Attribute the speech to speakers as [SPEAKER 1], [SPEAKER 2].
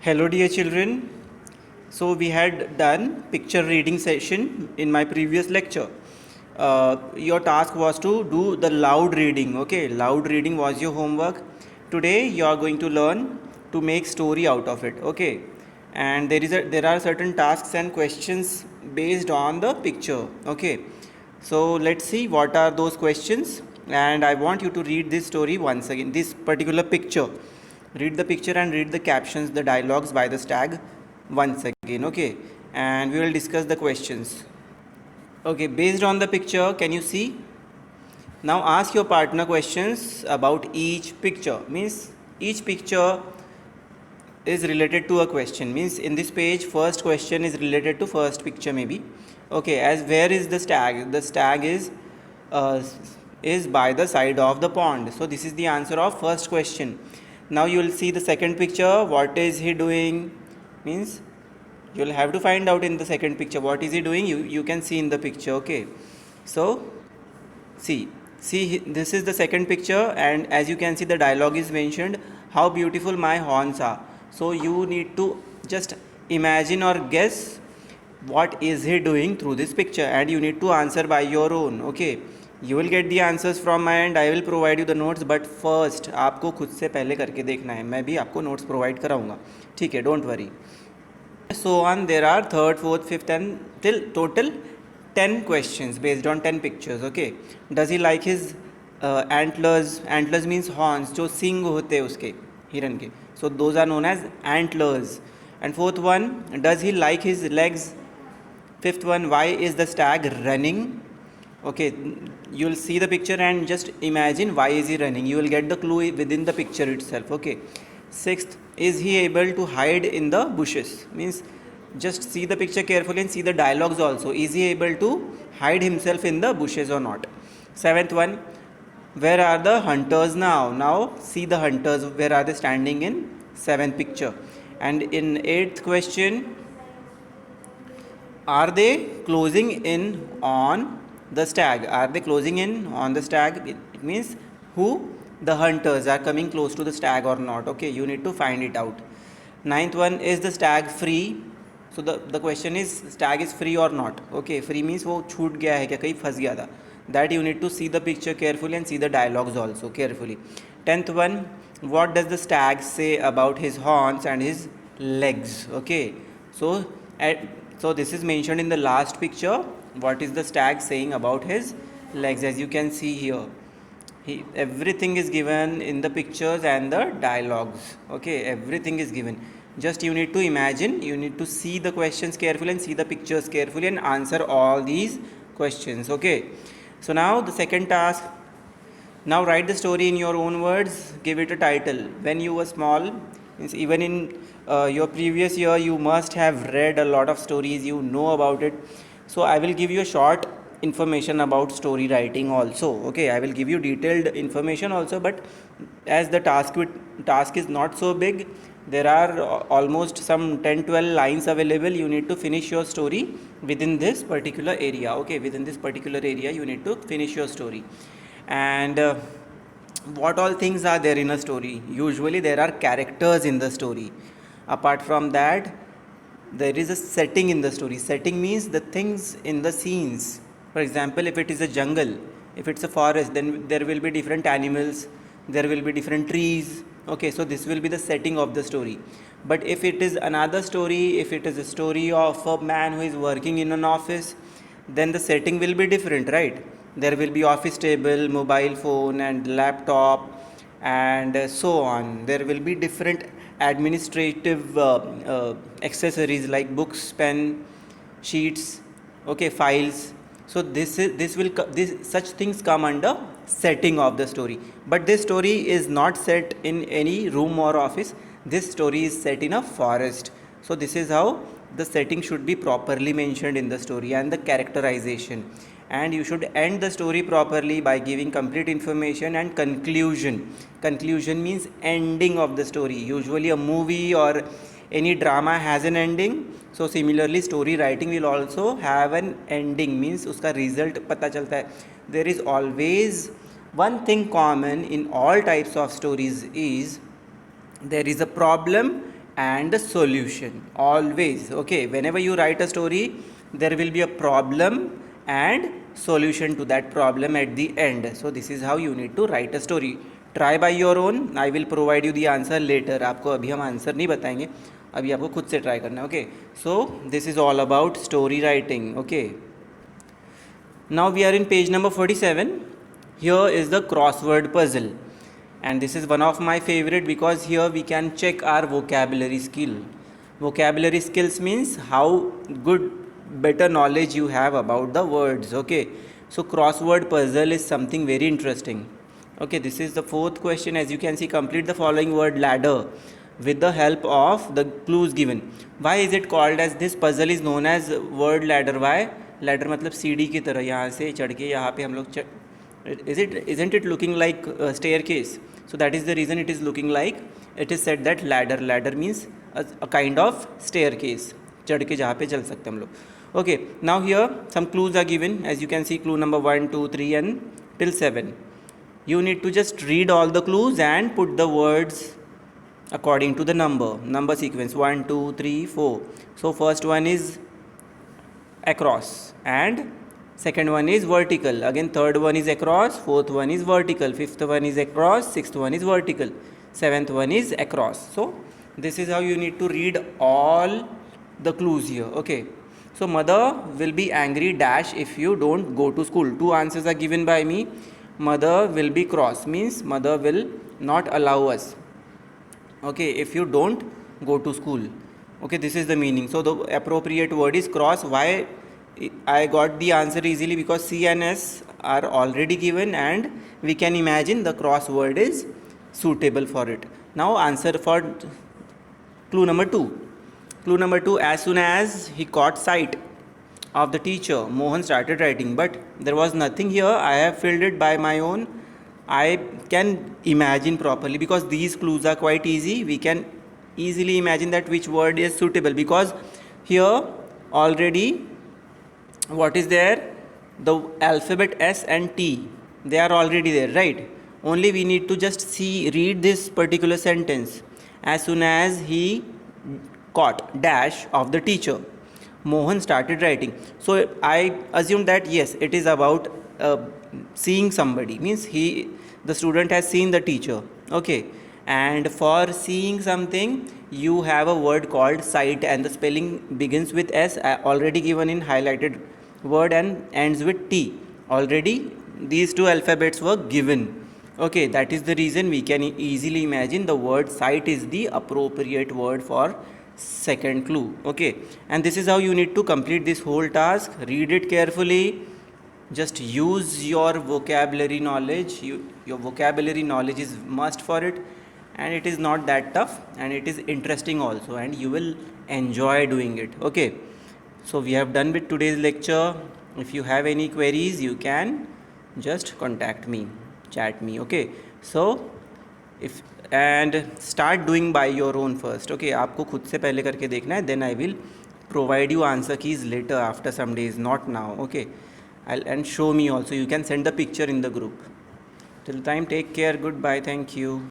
[SPEAKER 1] Hello dear children. So we had done picture reading session in my previous lecture. Your task was to do the loud reading. Okay, loud reading was your homework. Today you are going to learn to make story out of it. Okay, and there are certain tasks and questions based on the picture. Okay, so let's see what are those questions. And I want you to read this story once again. This particular picture. Read the picture and read the captions, the dialogues by the stag once again. Okay, and we will discuss the questions. Okay, based on the picture, can you see? Now ask your partner questions about each picture. Means each picture is related to a question. Means in this page, first question is related to first picture maybe. Okay, as where is the stag? The stag uh, is by the side of the pond. So this is the answer of first question. Now you will see the second picture. What is he doing? Means you will have to find out in the second picture what is he doing. You can see in the picture. Okay, so see this is the second picture, and as you can see the dialogue is mentioned, how beautiful my horns are. So you need to just imagine or guess what is he doing through this picture, and you need to answer by your own. Okay, you will get the answers from my end. I will provide you the notes, but first आपको खुद से पहले करके देखना है. मैं भी आपको notes provide कराऊंगा. ठीक है, don't worry. So on, there are third, fourth, fifth and till total 10 questions based on 10 pictures. Okay, does he like his antlers means horns, जो सिंग होते हैं उसके हिरन के, so those are known as antlers. And fourth one, does he like his legs? Fifth one, why is the stag running? Okay, you'll see the picture and just imagine why is he running. You will get the clue within the picture itself. Okay, sixth, is he able to hide in the bushes? Means just see the picture carefully and see the dialogues also. Is he able to hide himself in the bushes or not? Seventh one, where are the hunters now? Now see the hunters, where are they standing in seventh picture? And in eighth question, are they closing in on the stag? Are they closing in on the stag? It means who? The hunters are coming close to the stag or not. Okay, you need to find it out. Ninth one, is the stag free? So the question is, stag is free or not? Okay, free means वो छूट गया है क्या, कहीं फंस गया था. That you need to see the picture carefully and see the dialogues also carefully. 10th one, what does the stag say about his horns and his legs? Okay, so so this is mentioned in the last picture. What is the stag saying about his legs? As you can see here, everything is given in the pictures and the dialogues. Okay, everything is given. Just you need to imagine, you need to see the questions carefully and see the pictures carefully and answer all these questions. Okay, so now the second task. Now write the story in your own words. Give it a title. When you were small, means even in your previous year, you must have read a lot of stories. You know about it. So I will give you a short information about story writing also. Okay, I will give you detailed information also. But as the task is not so big, there are almost some 10-12 lines available. You need to finish your story within this particular area. Okay, within this particular area, you need to finish your story. And what all things are there in a story? Usually there are characters in the story. Apart from that, there is a setting in the story. Setting means the things in the scenes. For example, if it is a jungle, if it's a forest, then there will be different animals, there will be different trees. Okay, so this will be the setting of the story. But if it is another story, if it is a story of a man who is working in an office, then the setting will be different, right? There will be office table, mobile phone and laptop, and so on. There will be different administrative accessories like books, pen, sheets, okay, files. So this such things come under setting of the story. But this story is not set in any room or office. This story is set in a forest. So this is how the setting should be properly mentioned in the story and the characterization. And you should end the story properly by giving complete information and conclusion. Conclusion means ending of the story. Usually a movie or any drama has an ending. So similarly story writing will also have an ending, means uska result pata chalta hai. There is always one thing common in all types of stories is there is a problem and the solution. Always, okay, whenever you write a story, there will be a problem and solution to that problem at the end. So this is how you need to write a story. Try by your own. I will provide you the answer later. आपको अभी हम answer नहीं बताएंगे, अभी आपको खुद से try करना है. Okay, so this is all about story writing. Okay, now we are in page number 47. Here is the crossword puzzle, and this is one of my favorite because here we can check our vocabulary skill. Vocabulary skills means how good, better knowledge you have about the words. Okay, so crossword puzzle is something very interesting. Okay, this is the fourth question. As you can see, complete the following word ladder with the help of the clues given. Why is it called as this puzzle is known as word ladder? Why? Ladder मतलब सीढ़ी की तरह, यहाँ से चढ़ के यहाँ पे हम लोग isn't it looking like a staircase? So that is the reason it is looking like, it is said that ladder means a kind of staircase, चढ़ के जहाँ पे चल सकते हम लोग. Okay, now here some clues are given. As you can see, clue number 1, 2, 3 and till 7. You need to just read all the clues and put the words according to the number sequence 1, 2, 3, 4. So first one is across, and second one is vertical. Again third one is across, fourth one is vertical, fifth one is across, sixth one is vertical, seventh one is across. So this is how you need to read all the clues here. Okay, so mother will be angry dash if you don't go to school. Two answers are given by me. Mother will be cross means mother will not allow us, okay, if you don't go to school. Okay, this is the meaning. So the appropriate word is cross. Why I got the answer easily? Because C and S are already given and we can imagine the cross word is suitable for it. Now answer for clue number 2. Clue number 2, as soon as he caught sight of the teacher, Mohan started writing, but there was nothing here. I have filled it by my own. I can imagine properly because these clues are quite easy. We can easily imagine that which word is suitable, because here already what is there, the alphabet S and T, they are already there, right? Only we need to just read this particular sentence. As soon as he caught dash of the teacher, Mohan started writing. So I assume that yes, it is about seeing somebody, means the student has seen the teacher. Okay, and for seeing something you have a word called sight, and the spelling begins with S, already given in highlighted word, and ends with T. Already these two alphabets were given. Okay, that is the reason we can easily imagine the word sight is the appropriate word for second clue. Okay, and this is how you need to complete this whole task. Read it carefully, just use your vocabulary knowledge. Your vocabulary knowledge is must for it, and it is not that tough, and it is interesting also, and you will enjoy doing it. Okay, so we have done with today's lecture. If you have any queries, you can just contact me, chat me. Okay, so if and start doing by your own first. Okay, आपको खुद से पहले करके देखना है, then I will provide you answer keys later after some days, not now. Okay, and show me also. You can send the picture in the group. Till time, take care. Goodbye. Thank you.